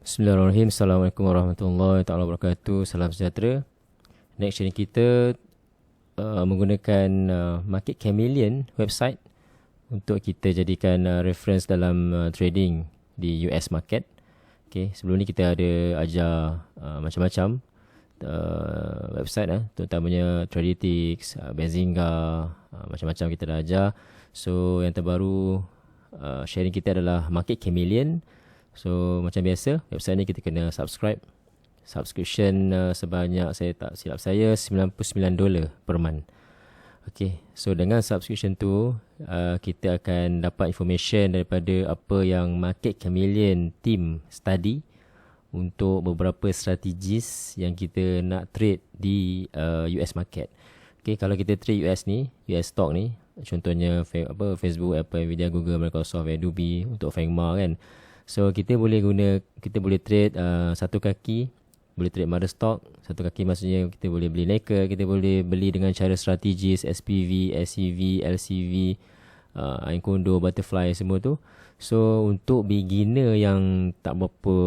Bismillahirrahmanirrahim. Assalamualaikum warahmatullahi taala wabarakatuh. Salam sejahtera. Next sharing kita menggunakan Market Chameleon website untuk kita jadikan reference dalam trading di US market. Okay, sebelum ni kita ada ajar macam-macam website terutamanya Traditix, Benzinga, macam-macam kita dah ajar. So yang terbaru sharing kita adalah Market Chameleon. So macam biasa, website ni kita kena subscription sebanyak, saya tak silap saya, $99 per month. Okay, so dengan subscription tu kita akan dapat information daripada apa yang Market Chameleon team study untuk beberapa strategis yang kita nak trade di US market. Okay, kalau kita trade US stock ni, contohnya Facebook, Apple, Nvidia, Google, Microsoft, Adobe untuk Fengma kan. So kita boleh trade satu kaki, boleh trade mother stock. Satu kaki maksudnya kita boleh beli naked, kita boleh beli dengan cara strategis SPV, SCV, LCV, Encondo, Butterfly semua tu. So untuk beginner yang tak berapa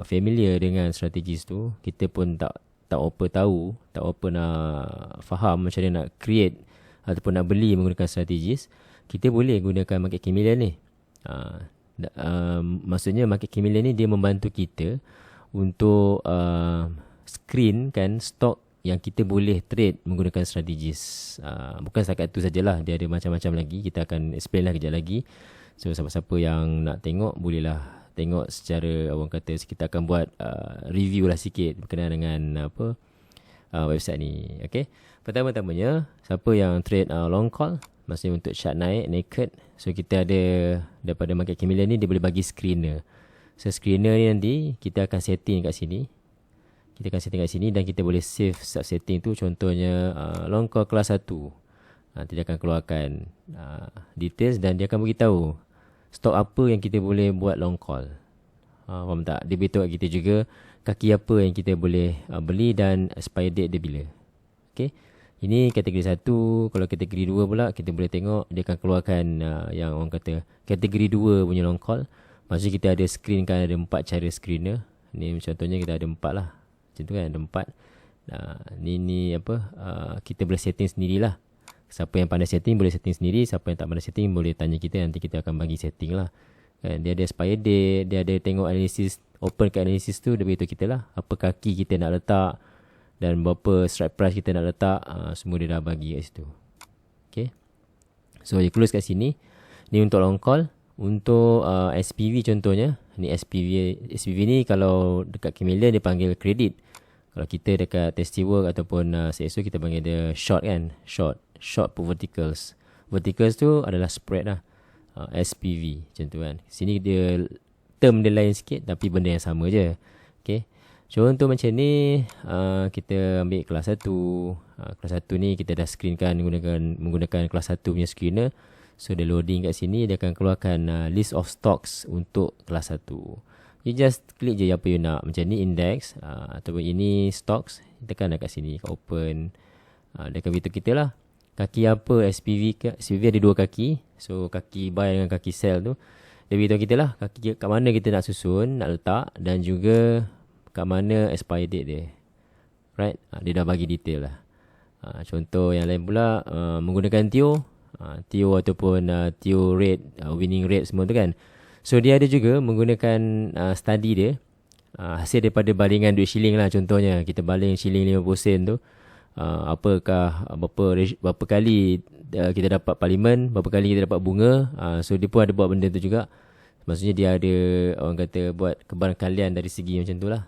familiar dengan strategis tu, kita pun tak apa tahu, tak apa nak faham macam mana nak create ataupun nak beli menggunakan strategis, kita boleh gunakan Market Chameleon ni. Maksudnya Market Chameleon ni dia membantu kita untuk screen kan stok yang kita boleh trade menggunakan strategis. Bukan setakat tu sajalah, dia ada macam-macam lagi. Kita akan explain lah kejap lagi. So siapa-siapa yang nak tengok bolehlah tengok secara orang kata, kita akan buat review lah sikit berkenaan dengan website ni. Okay, pertama-tamanya siapa yang trade long call, maksudnya untuk chart naik naked, so kita ada daripada Market Chameleon ni, dia boleh bagi screener. So screener ni nanti kita akan setting kat sini. Kita akan setting kat sini dan kita boleh save setting tu. Contohnya long call kelas 1. Nanti dia akan keluarkan details dan dia akan beritahu stok apa yang kita boleh buat long call. Faham tak? Dia beritahu kat kita juga kaki apa yang kita boleh beli dan expire date dia bila. Okay, ini kategori 1. Kalau kategori 2 pula, kita boleh tengok dia akan keluarkan yang orang kata kategori 2 punya long call. Maksudnya kita ada screen kan, ada 4 cara screener. Ni contohnya kita ada 4 lah. Macam tu kan, ada 4. Ni kita boleh setting sendirilah. Siapa yang pandai setting boleh setting sendiri. Siapa yang tak pandai setting boleh tanya kita, nanti kita akan bagi setting lah. Kan, dia ada expire date, dia ada tengok analisis, open ke analisis tu, dia beritahu kita lah apa kaki kita nak letak dan berapa strike price kita nak letak. Semua dia dah bagi kat situ. Okay, so dia close kat sini. Ni untuk long call. Untuk SPV contohnya, ni SPV ni kalau dekat Chameleon dia panggil credit. Kalau kita dekat Tastywork ataupun CSO kita panggil dia short kan, short for verticals. Verticals tu adalah spread lah. SPV macam tu kan. Sini dia term dia lain sikit tapi benda yang sama je. Okay, contoh macam ni, kita ambil kelas 1. Kelas 1 ni kita dah screenkan menggunakan kelas 1 punya screener. So dia loading kat sini, dia akan keluarkan list of stocks untuk kelas 1. You just klik je apa you nak. Macam ni index ataupun ini stocks, tekan kat sini, kat open. Dia akan beritahu kita lah kaki apa SPV. SPV ada 2 kaki. So kaki buy dengan kaki sell tu, dia beritahu kita lah kaki kat mana kita nak susun, nak letak, dan juga kat mana expire date dia. Right, dia dah bagi detail lah. Contoh yang lain pula, menggunakan TIO ataupun TIO rate, winning rate semua tu kan. So dia ada juga menggunakan study dia, hasil daripada balingan duit shilling lah. Contohnya kita baling shilling 50 sen tu, apakah berapa kali kita dapat parlimen, berapa kali kita dapat bunga. So dia pun ada buat benda tu juga. Maksudnya dia ada orang kata buat kebarangkalian dari segi macam tu lah.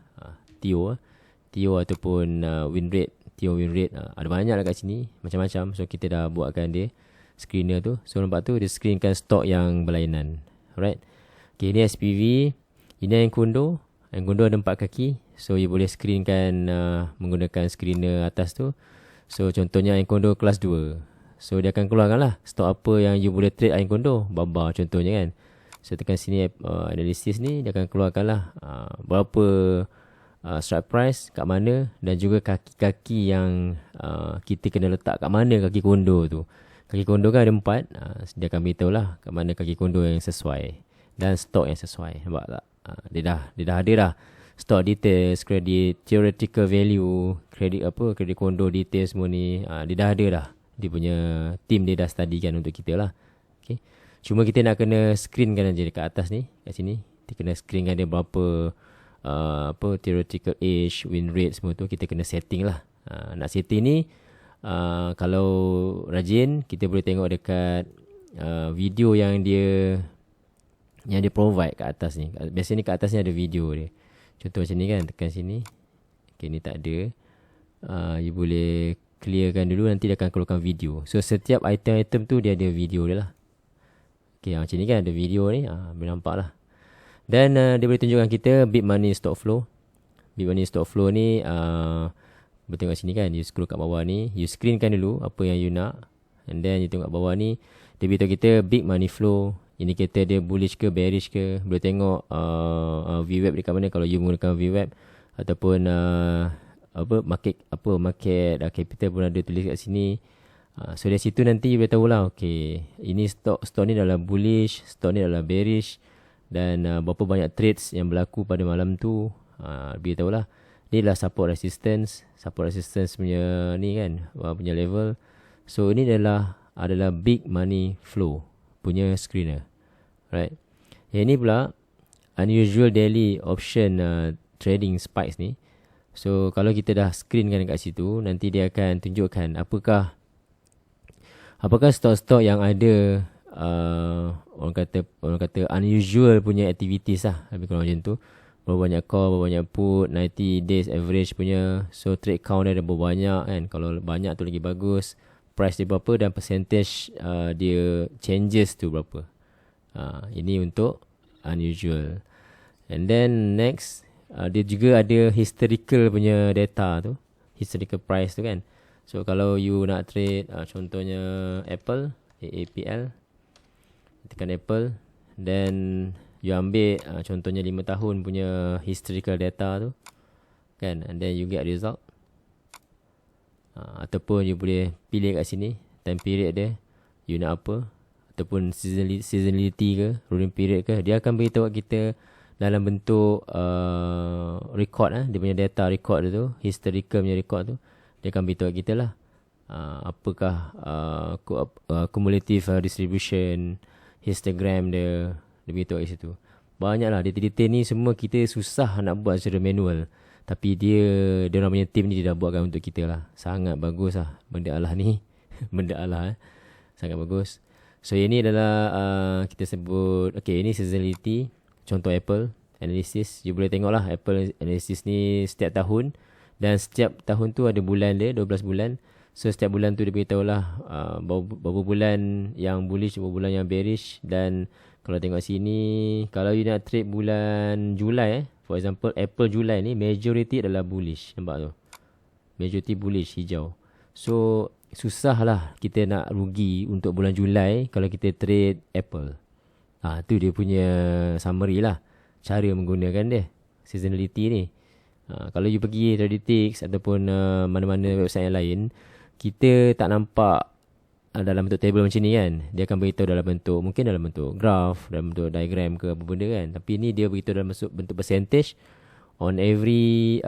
TIO ataupun win rate, TIO win rate, ada banyak lah kat sini macam-macam. So kita dah buatkan dia screener tu. So nampak tu dia screenkan stok yang berlainan. Alright. Okay, ni SPV. Ini Encondo. Encondo ada 4 kaki. So you boleh screenkan menggunakan screener atas tu. So contohnya Encondo kelas 2. So dia akan keluarkan lah stok apa yang you boleh trade Encondo. Baba contohnya kan. So tekan sini analisis ni, dia akan keluarkan lah berapa strike price kat mana, dan juga kaki-kaki yang kita kena letak kat mana kaki kondo tu. Kaki kondo kan ada 4. Dia akan beritahu lah kat mana kaki kondo yang sesuai dan stok yang sesuai. Nampak tak? Dia dah ada dah stock details, credit, theoretical value, credit condo details semua ni. Dia dah ada dah. Dia punya team dia dah studykan untuk kita lah. Okay. Cuma kita nak kena screenkan aja dekat atas ni, kat sini. Kita kena screenkan dia berapa theoretical age, win rate semua tu kita kena setting lah. Nak setting ni kalau rajin kita boleh tengok dekat video yang dia provide kat atas ni. Biasanya kat atas ni ada video dia. Contoh macam ni kan, tekan sini. Okay, ni tak ada. You boleh clearkan dulu, nanti dia akan keluarkan video. So setiap item-item tu dia ada video dia lah. Okay, macam ni kan ada video ni. Boleh nampak lah. Dan dia boleh tunjukkan kita big money stock flow. Big money stock flow ni boleh tengok sini kan. You scroll kat bawah ni, you screenkan dulu apa yang you nak. And then you tengok kat bawah ni, dia beritahu kita big money flow. Indikator dia bullish ke bearish ke. Boleh tengok VWAP dekat mana kalau you menggunakan VWAP. Ataupun market capital pun ada tulis kat sini. So dari situ nanti you boleh tahulah, okay, ini stock ni adalah bullish, stock ni adalah bearish, dan berapa banyak trades yang berlaku pada malam tu. Boleh tahulah. Ni adalah support resistance punya ni kan, punya level. So ini adalah big money flow punya screener. Right. Yang ini pula unusual daily option trading spikes ni. So kalau kita dah screenkan kat situ, nanti dia akan tunjukkan apakah stok-stok yang ada orang kata unusual punya activities lah. Lebih kurang macam tu. Berapa banyak call, berapa banyak put, 90 days average punya. So trade count dia ada berapa banyak kan. Kalau banyak tu lagi bagus. Price dia berapa dan percentage dia changes tu berapa. Ini untuk unusual. And then next, dia juga ada historical punya data tu. Historical price tu kan. So kalau you nak trade contohnya Apple, AAPL, tekan Apple, then you ambil contohnya 5 tahun punya historical data tu kan, and then you get result. Ataupun you boleh pilih kat sini time period dia, you nak apa, ataupun seasonality ke, ruling period ke. Dia akan beritahu kita dalam bentuk record dia punya data record dia tu, historical punya record tu. Dia akan beritahu kita lah apakah cumulative distribution, histogram dia beritahu kat situ. Banyak lah detail-detail ni, semua kita susah nak buat secara manual. Tapi dia orang punya team ni dia dah buatkan untuk kita lah. Sangat bagus lah benda Allah ni. Benda Allah sangat bagus. So ini adalah kita sebut, okay, ini seasonality. Contoh Apple analysis. You boleh tengok lah Apple analysis ni setiap tahun. Dan setiap tahun tu ada bulan dia, 12 bulan. So setiap bulan tu dia beritahu lah berapa bulan yang bullish, berapa bulan yang bearish. Dan kalau tengok sini, kalau you nak trade bulan Julai for example, Apple Julai ni majority adalah bullish. Nampak tu? Majority bullish, hijau. So susah lah kita nak rugi untuk bulan Julai kalau kita trade Apple. Tu dia punya summary lah, cara menggunakan dia, seasonality ni. Kalau you pergi Traditix ataupun mana-mana website yang lain, kita tak nampak dalam bentuk table macam ni kan. Dia akan beritahu dalam bentuk, mungkin dalam bentuk graph, dalam bentuk diagram ke apa benda kan. Tapi ni dia beritahu dalam bentuk percentage on every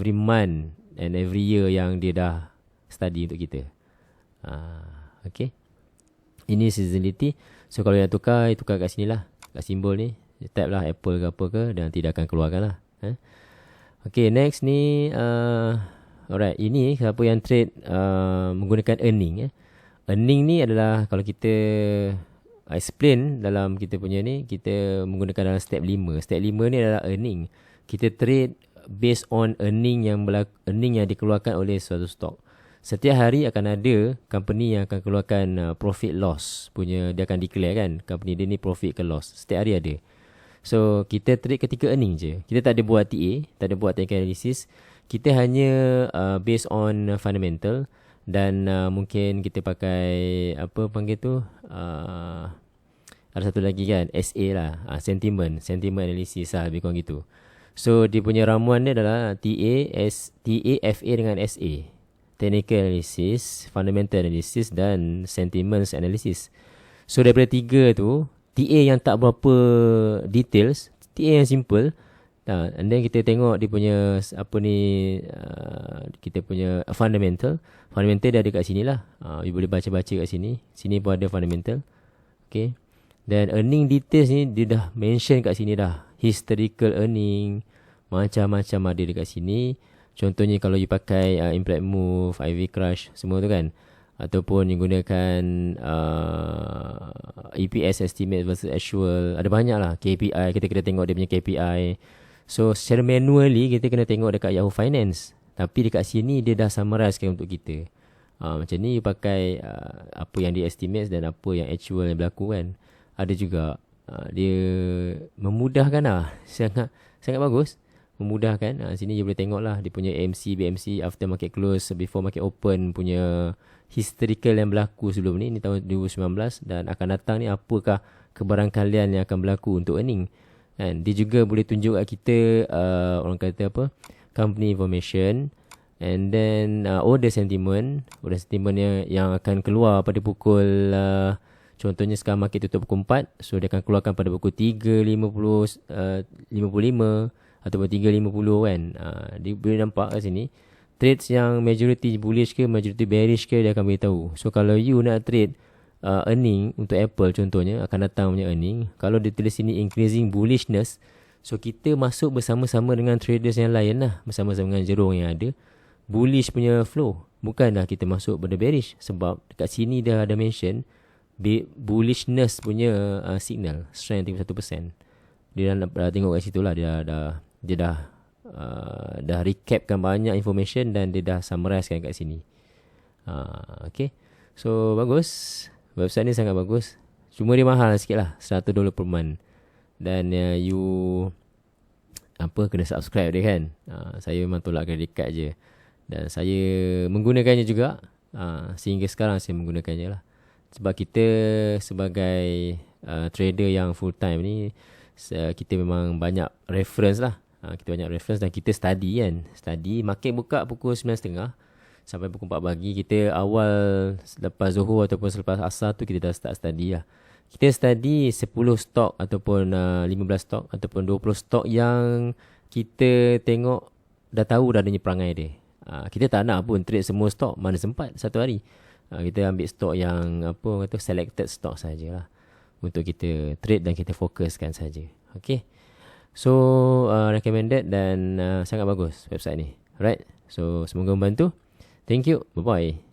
month and every year yang dia dah study untuk kita. Okay. Ini seasonality. So kalau nak tukar, tukar kat sini lah, kat simbol ni. Type lah Apple ke apa ke, dan nanti dia akan keluarkan lah. Okay, next ni alright, ini siapa yang trade menggunakan earning. Earning ni adalah kalau kita explain dalam kita punya ni, kita menggunakan dalam step 5. Step 5 ni adalah earning. Kita trade based on earning yang dikeluarkan oleh suatu stock. Setiap hari akan ada company yang akan keluarkan profit loss punya, dia akan declare kan, company dia ni profit ke loss. Setiap hari ada. So kita trade ketika earning je. Kita tak ada buat TA, tak ada buat technical analysis. Kita hanya based on fundamental. Dan mungkin kita pakai apa panggil tu, ada satu lagi kan, SA lah, sentiment analysis lah, lebih kurang gitu. So dia punya ramuan dia adalah TAFA dengan SA, technical analysis, fundamental analysis dan sentiments analysis. So daripada 3 tu, TA yang tak berapa details TA yang simple. And then kita tengok dia punya kita punya fundamental dia ada kat sini lah. You boleh baca-baca kat sini. Sini pun ada fundamental. Okay. Dan earning details ni dia dah mention kat sini dah. Historical earning macam-macam ada dekat sini. Contohnya kalau you pakai Implied Move, IV Crush, semua tu kan, ataupun you gunakan EPS estimate versus actual, ada banyak lah. KPI, kita kena tengok dia punya KPI. So secara manually kita kena tengok dekat Yahoo Finance, tapi dekat sini dia dah summarizekan untuk kita. Macam ni you pakai apa yang dia estimate dan apa yang actual yang berlaku kan. Ada juga dia memudahkan lah. Sangat bagus, memudahkan. Sini you boleh tengok lah dia punya AMC, BMC, after market close, before market open punya historical yang berlaku sebelum ni tahun 2019, dan akan datang ni apakah kebarangkalian yang akan berlaku untuk earning. And dia juga boleh tunjuk kat kita orang kata apa, company information, and then order sentiment yang akan keluar pada pukul contohnya sekarang market tutup pukul 4, so dia akan keluarkan pada pukul 3.55 ataupun 3.50 kan. Dia boleh nampak kat sini trades yang majority bullish ke majority bearish ke, dia akan beritahu. So kalau you nak trade earning untuk Apple contohnya, akan datang punya earning, kalau dia tulis sini increasing bullishness, so kita masuk bersama-sama dengan traders yang lain lah, bersama-sama dengan jerung yang ada bullish punya flow. Bukanlah kita masuk pada bearish, sebab dekat sini dah ada mention bullishness punya signal strength 31%. Dia dah tengok kat situ lah, dia dah recapkan banyak information dan dia dah summarizekan kat sini. Okay, so bagus. Website ni sangat bagus. Cuma dia mahal sikit lah, $100 per month. Dan you kena subscribe dia kan. Saya memang tolak credit card je. Dan saya menggunakannya juga. Sehingga sekarang saya menggunakannya lah. Sebab kita sebagai trader yang full time ni, kita memang banyak reference lah. Kita banyak reference dan kita study kan. Study, market buka pukul 9.30 sampai pukul 4 pagi. Kita awal selepas Zuhur ataupun selepas Asar tu kita dah start study lah. Kita study 10 stok ataupun 15 stok ataupun 20 stok yang kita tengok dah tahu dah adanya perangai dia. Kita tak nak pun trade semua stok, mana sempat satu hari. Kita ambil stok yang selected stok sajalah untuk kita trade dan kita fokuskan saja. Okay. So recommended dan sangat bagus website ni. Alright. So semoga membantu. Thank you. Bye-bye.